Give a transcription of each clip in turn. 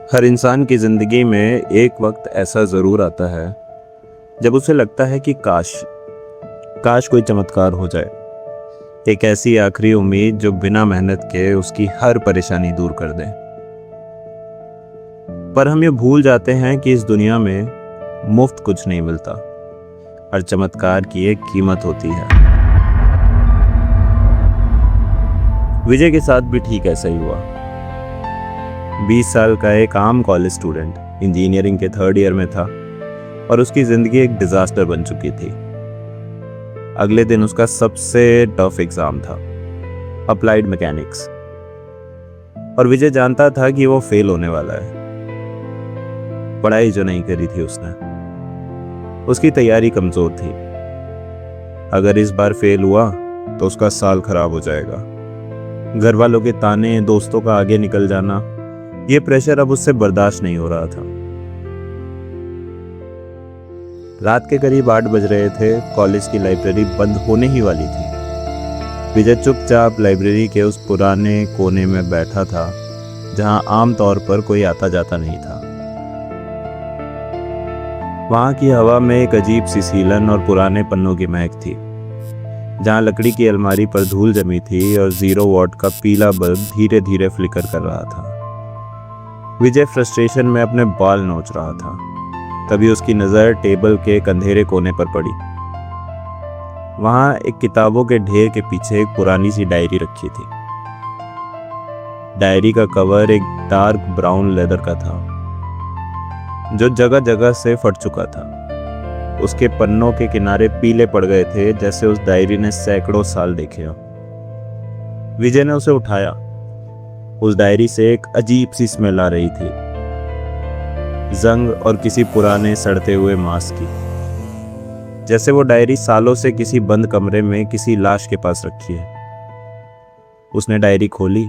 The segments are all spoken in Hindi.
हर इंसान की ज़िंदगी में एक वक्त ऐसा ज़रूर आता है जब उसे लगता है कि काश काश कोई चमत्कार हो जाए। एक ऐसी आखिरी उम्मीद जो बिना मेहनत के उसकी हर परेशानी दूर कर दे। पर हम ये भूल जाते हैं कि इस दुनिया में मुफ्त कुछ नहीं मिलता। हर चमत्कार की एक कीमत होती है। विजय के साथ भी ठीक ऐसा ही हुआ। 20 साल का एक आम कॉलेज स्टूडेंट इंजीनियरिंग के 3rd ईयर में था और उसकी ज़िंदगी एक डिज़ास्टर बन चुकी थी। अगले दिन उसका सबसे टफ एग्ज़ाम था, अप्लाइड मैकेनिक्स, और विजय जानता था कि वो फेल होने वाला है। पढ़ाई जो नहीं करी थी उसने, उसकी तैयारी कमज़ोर थी। अगर इस बार फेल हुआ तो उसका साल खराब हो जाएगा। घर वालों के ताने, दोस्तों का आगे निकल जाना, ये प्रेशर अब उससे बर्दाश्त नहीं हो रहा था। रात के करीब 8 बज रहे थे। कॉलेज की लाइब्रेरी बंद होने ही वाली थी। विजय चुपचाप लाइब्रेरी के उस पुराने कोने में बैठा था जहां आम तौर पर कोई आता जाता नहीं था। वहां की हवा में एक अजीब सी सीलन और पुराने पन्नों की महक थी। जहां लकड़ी की अलमारी पर धूल जमी थी और 0 वॉट का पीला बल्ब धीरे धीरे फ्लिकर कर रहा था। विजय फ्रस्ट्रेशन में अपने बाल नोच रहा था। तभी उसकी नज़र टेबल के एक अंधेरे कोने पर पड़ी। वहां एक किताबों के ढेर के पीछे एक पुरानी सी डायरी रखी थी। डायरी का कवर एक डार्क ब्राउन लेदर का था जो जगह जगह से फट चुका था। उसके पन्नों के किनारे पीले पड़ गए थे, जैसे उस डायरी ने सैकड़ों साल देखे हो। विजय ने उसे उठाया। उस डायरी से एक अजीब सी स्मेल आ रही थी, जंग और किसी पुराने सड़ते हुए मांस की। जैसे वो डायरी सालों से किसी बंद कमरे में किसी लाश के पास रखी है। उसने डायरी खोली।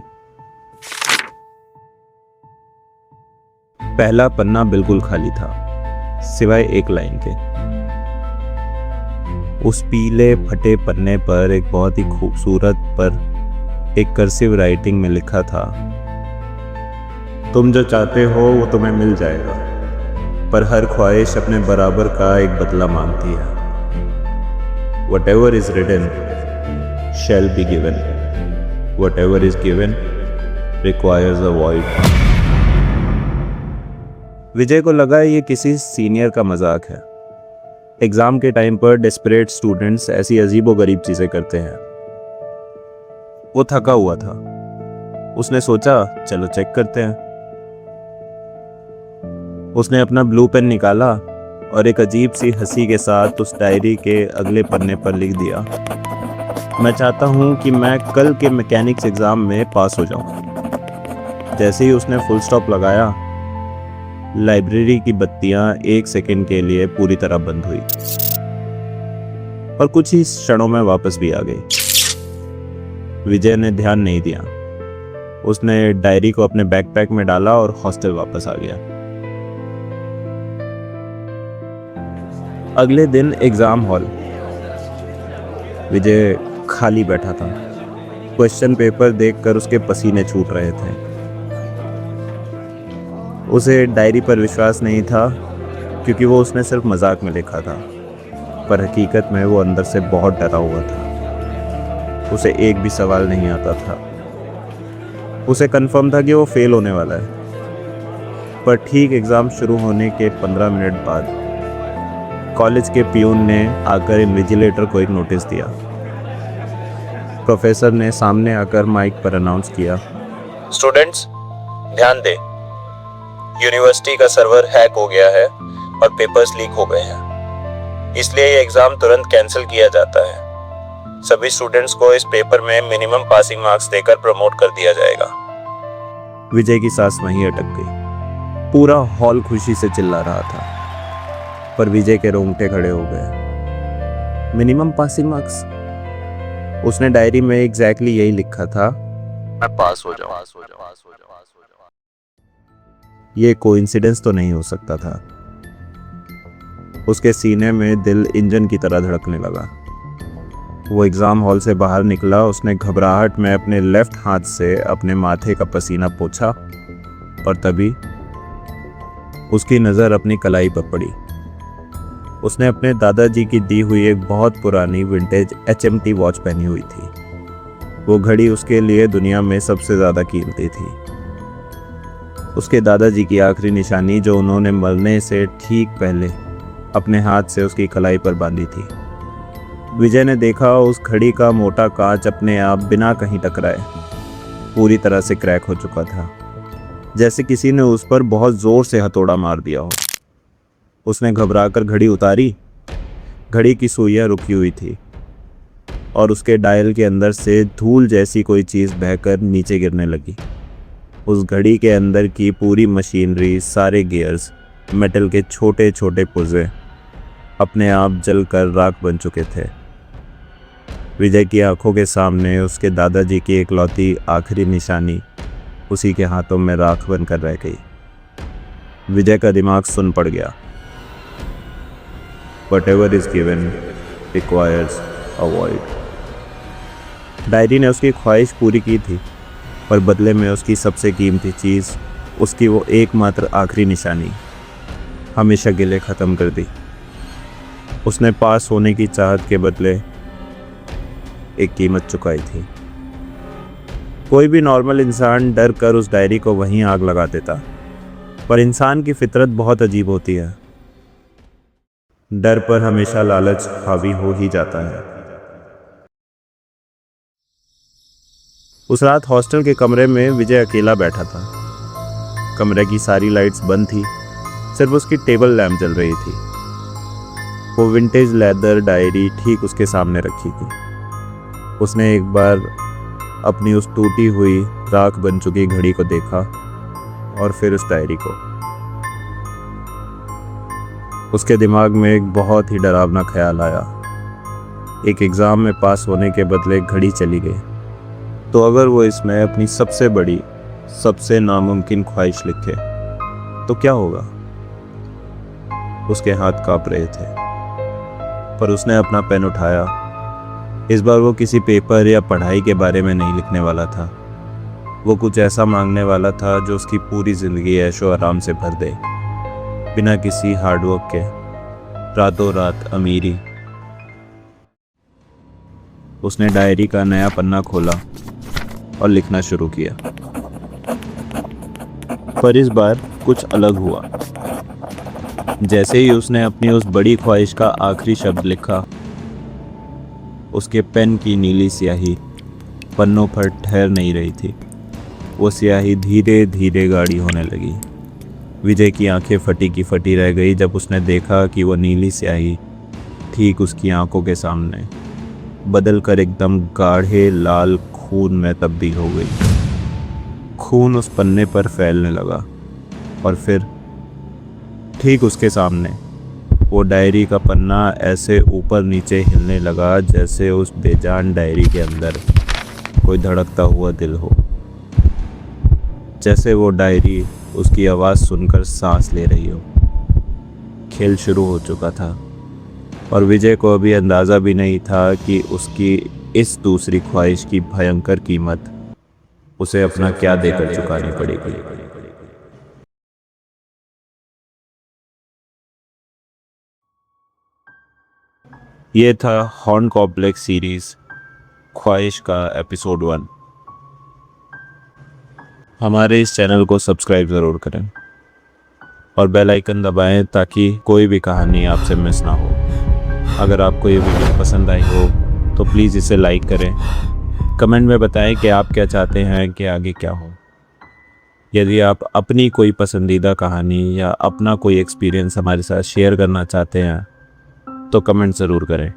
पहला पन्ना बिल्कुल खाली था, सिवाय एक लाइन के। उस पीले फटे पन्ने पर एक बहुत ही खूबसूरत पर एक कर्सिव राइटिंग में लिखा था, तुम जो चाहते हो वो तुम्हें मिल जाएगा, पर हर ख्वाहिश अपने बराबर का एक बदला मांगती है। Whatever is written shall be given. Whatever is given requires a void. विजय को लगा ये किसी सीनियर का मजाक है। एग्जाम के टाइम पर डेस्परेट स्टूडेंट्स ऐसी अजीबोगरीब चीजें करते हैं। वो थका हुआ था। उसने सोचा चलो चेक करते हैं। उसने अपना ब्लू पेन निकाला और एक अजीब सी हंसी के साथ उस डायरी के अगले पन्ने पर लिख दिया, मैं चाहता हूं कि मैं कल के मैकेनिक्स एग्जाम में पास हो जाऊं। जैसे ही उसने फुल स्टॉप लगाया, लाइब्रेरी की बत्तियां 1 सेकंड के लिए पूरी तरह बंद हुई और कुछ ही क्षणों में वापस भी आ गई। विजय ने ध्यान नहीं दिया। उसने डायरी को अपने बैकपैक में डाला और हॉस्टल वापस आ गया। अगले दिन एग्जाम हॉल। विजय खाली बैठा था। क्वेश्चन पेपर देखकर उसके पसीने छूट रहे थे। उसे डायरी पर विश्वास नहीं था, क्योंकि वो उसने सिर्फ मजाक में लिखा था, पर हकीकत में वो अंदर से बहुत डरा हुआ था। उसे एक भी सवाल नहीं आता था। उसे कंफर्म था कि वो फेल होने वाला है। पर ठीक एग्ज़ाम शुरू होने के 15 मिनट बाद कॉलेज के पियून ने आकर इन्विजिलेटर को एक नोटिस दिया। प्रोफेसर ने सामने आकर माइक पर अनाउंस किया, स्टूडेंट्स ध्यान दें, यूनिवर्सिटी का सर्वर हैक हो गया है और पेपर्स लीक हो गए हैं, इसलिए ये एग्ज़ाम तुरंत कैंसिल किया जाता है। सभी स्टूडेंट्स को इस पेपर में मिनिमम पासिंग मार्क्स देकर प्रमोट कर दिया जाएगा। विजय की सांस वहीं अटक गई। पूरा हॉल खुशी से चिल्ला रहा था, पर विजय के रोंगटे खड़े हो गए। Minimum passing marks? उसने डायरी में एग्जैक्टली यही लिखा था, मैं पास हो जाऊं। ये कोइंसिडेंस तो नहीं हो सकता था। उसके सीने में दिल इंजन की तरह धड़कने लगा। वो एग्ज़ाम हॉल से बाहर निकला। उसने घबराहट में अपने लेफ्ट हाथ से अपने माथे का पसीना पोंछा और तभी उसकी नज़र अपनी कलाई पर पड़ी। उसने अपने दादाजी की दी हुई एक बहुत पुरानी विंटेज HMT वॉच पहनी हुई थी। वो घड़ी उसके लिए दुनिया में सबसे ज़्यादा कीमती थी। उसके दादाजी की आखिरी निशानी जो उन्होंने मरने से ठीक पहले अपने हाथ से उसकी कलाई पर बांधी थी। विजय ने देखा उस घड़ी का मोटा कांच अपने आप बिना कहीं टकराए पूरी तरह से क्रैक हो चुका था, जैसे किसी ने उस पर बहुत ज़ोर से हथौड़ा मार दिया हो। उसने घबराकर घड़ी उतारी। घड़ी की सुइयां रुकी हुई थी और उसके डायल के अंदर से धूल जैसी कोई चीज़ बहकर नीचे गिरने लगी। उस घड़ी के अंदर की पूरी मशीनरी, सारे गियर्स, मेटल के छोटे छोटे पुर्जे अपने आप जलकर राख बन चुके थे। विजय की आंखों के सामने उसके दादाजी की एकलौती आखिरी निशानी उसी के हाथों में राख बनकर रह गई। विजय का दिमाग सुन पड़ गया। Whatever is given requires a void। Diary ने उसकी ख्वाहिश पूरी की थी, पर बदले में उसकी सबसे कीमती चीज़, उसकी वो एकमात्र आखिरी निशानी, हमेशा के लिए ख़त्म कर दी। उसने पास होने की चाहत के बदले एक कीमत चुकाई थी। कोई भी नॉर्मल इंसान डर कर उस डायरी को वहीं आग लगा देता, पर इंसान की फितरत बहुत अजीब होती है। डर पर हमेशा लालच हावी हो ही जाता है। उस रात हॉस्टल के कमरे में विजय अकेला बैठा था। कमरे की सारी लाइट्स बंद थी, सिर्फ उसकी टेबल लैंप जल रही थी। वो विंटेज लेदर डायरी ठीक उसके सामने रखी थी। उसने एक बार अपनी उस टूटी हुई राख बन चुकी घड़ी को देखा और फिर उस डायरी को। उसके दिमाग में एक बहुत ही डरावना ख्याल आया। एक एग्ज़ाम में पास होने के बदले घड़ी चली गई, तो अगर वो इसमें अपनी सबसे बड़ी, सबसे नामुमकिन ख्वाहिश लिखे तो क्या होगा? उसके हाथ कांप रहे थे, पर उसने अपना पेन उठाया। इस बार वो किसी पेपर या पढ़ाई के बारे में नहीं लिखने वाला था। वो कुछ ऐसा मांगने वाला था जो उसकी पूरी ज़िंदगी ऐशो आराम से भर दे, बिना किसी हार्डवर्क के, रातों रात अमीरी। उसने डायरी का नया पन्ना खोला और लिखना शुरू किया, पर इस बार कुछ अलग हुआ। जैसे ही उसने अपनी उस बड़ी ख्वाहिश का आखिरी शब्द लिखा, उसके पेन की नीली स्याही पन्नों पर ठहर नहीं रही थी। वो स्याही धीरे धीरे गाढ़ी होने लगी। विजय की आंखें फटी की फटी रह गई जब उसने देखा कि वो नीली स्याही ठीक उसकी आंखों के सामने बदलकर एकदम गाढ़े लाल खून में तब्दील हो गई। खून उस पन्ने पर फैलने लगा और फिर ठीक उसके सामने वो डायरी का पन्ना ऐसे ऊपर नीचे हिलने लगा जैसे उस बेजान डायरी के अंदर कोई धड़कता हुआ दिल हो। जैसे वो डायरी उसकी आवाज़ सुनकर सांस ले रही हो। खेल शुरू हो चुका था और विजय को अभी अंदाज़ा भी नहीं था कि उसकी इस दूसरी ख्वाहिश की भयंकर कीमत उसे अपना क्या देकर चुकानी पड़ेगी। ये था हॉर्न कॉम्प्लेक्स सीरीज़ ख्वाहिश का एपिसोड 1। हमारे इस चैनल को सब्सक्राइब ज़रूर करें और बेल आइकन दबाएं ताकि कोई भी कहानी आपसे मिस ना हो। अगर आपको ये वीडियो पसंद आई हो तो प्लीज़ इसे लाइक करें। कमेंट में बताएं कि आप क्या चाहते हैं कि आगे क्या हो। यदि आप अपनी कोई पसंदीदा कहानी या अपना कोई एक्सपीरियंस हमारे साथ शेयर करना चाहते हैं तो कमेंट ज़रूर करें।